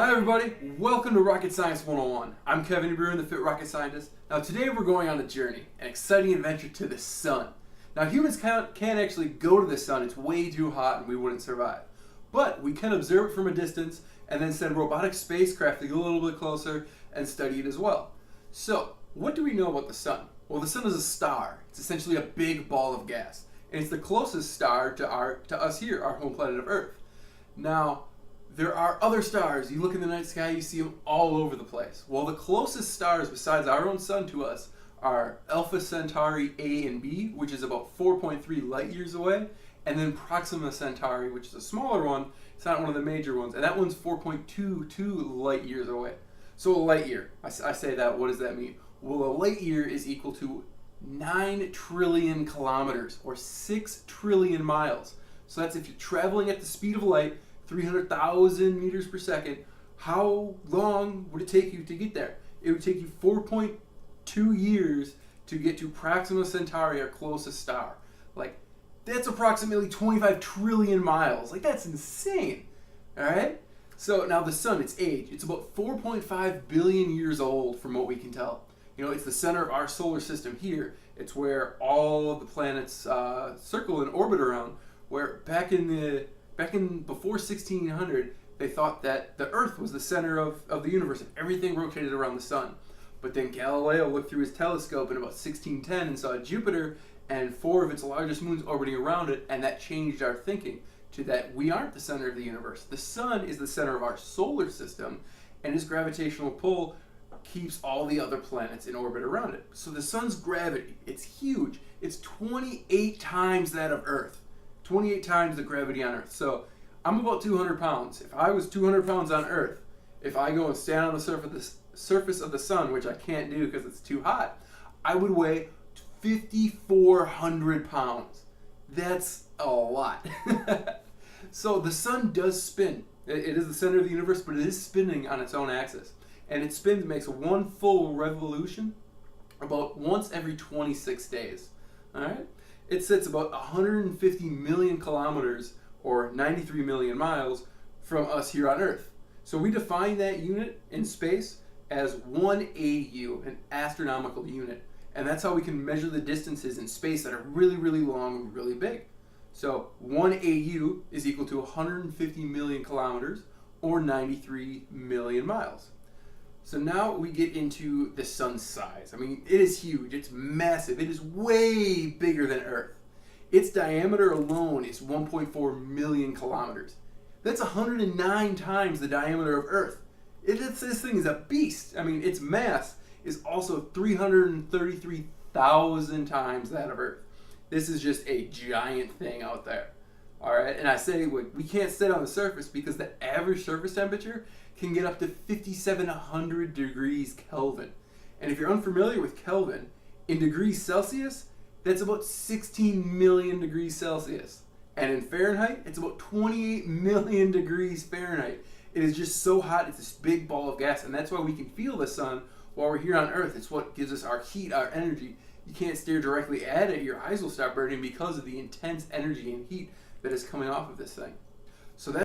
Hi everybody, welcome to Rocket Science 101. I'm Kevin DeBruin, the Fit Rocket Scientist. Now today we're going on a journey, an exciting adventure to the sun. Now humans can't actually go to the sun, it's way too hot and we wouldn't survive. But we can observe it from a distance and then send robotic spacecraft to get a little bit closer and study it as well. So, what do we know about the sun? Well, the sun is a star. It's essentially a big ball of gas. And it's the closest star to us here, our home planet of Earth. Now, there are other stars. You look in the night sky, you see them all over the place. Well, the closest stars besides our own sun to us are Alpha Centauri A and B, which is about 4.3 light years away, and then Proxima Centauri, which is a smaller one. It's not one of the major ones, and that one's 4.22 light years away. So a light year, I say that, what does that mean? Well, a light year is equal to 9 trillion kilometers, or 6 trillion miles. So that's if you're traveling at the speed of light, 300,000 meters per second, how long would it take you to get there? It would take you 4.2 years to get to Proxima Centauri, our closest star. Like, that's approximately 25 trillion miles. Like, that's insane. Alright? So, now the sun, its age, it's about 4.5 billion years old from what we can tell. You know, it's the center of our solar system here. It's where all of the planets circle and orbit around, where back in before 1600, they thought that the Earth was the center of the universe and everything rotated around the sun. But then Galileo looked through his telescope in about 1610 and saw Jupiter and 4 of its largest moons orbiting around it, and that changed our thinking to that we aren't the center of the universe. The sun is the center of our solar system, and its gravitational pull keeps all the other planets in orbit around it. So the sun's gravity, it's huge. It's 28 times that of Earth. 28 times the gravity on Earth. So I'm about 200 pounds. If I was 200 pounds on Earth, if I go and stand on the surface of the sun, which I can't do because it's too hot, I would weigh 5,400 pounds. That's a lot. So the sun does spin. It is the center of the universe, but it is spinning on its own axis. And it spins, makes one full revolution about once every 26 days. All right? It sits about 150 million kilometers, or 93 million miles, from us here on Earth. So we define that unit in space as 1 AU, an astronomical unit. And that's how we can measure the distances in space that are really, really long and really big. So 1 AU is equal to 150 million kilometers, or 93 million miles. So now we get into the sun's size. I mean, it is huge. It's massive. It is way bigger than Earth. Its diameter alone is 1.4 million kilometers. That's 109 times the diameter of Earth. This thing is a beast. I mean, its mass is also 333,000 times that of Earth. This is just a giant thing out there. All right, and I say we can't sit on the surface because the average surface temperature can get up to 5,700 degrees Kelvin. And if you're unfamiliar with Kelvin, in degrees Celsius, that's about 16 million degrees Celsius. And in Fahrenheit, it's about 28 million degrees Fahrenheit. It is just so hot, it's this big ball of gas, and that's why we can feel the sun while we're here on Earth. It's what gives us our heat, our energy. You can't stare directly at it, your eyes will start burning because of the intense energy and heat that is coming off of this thing. So that's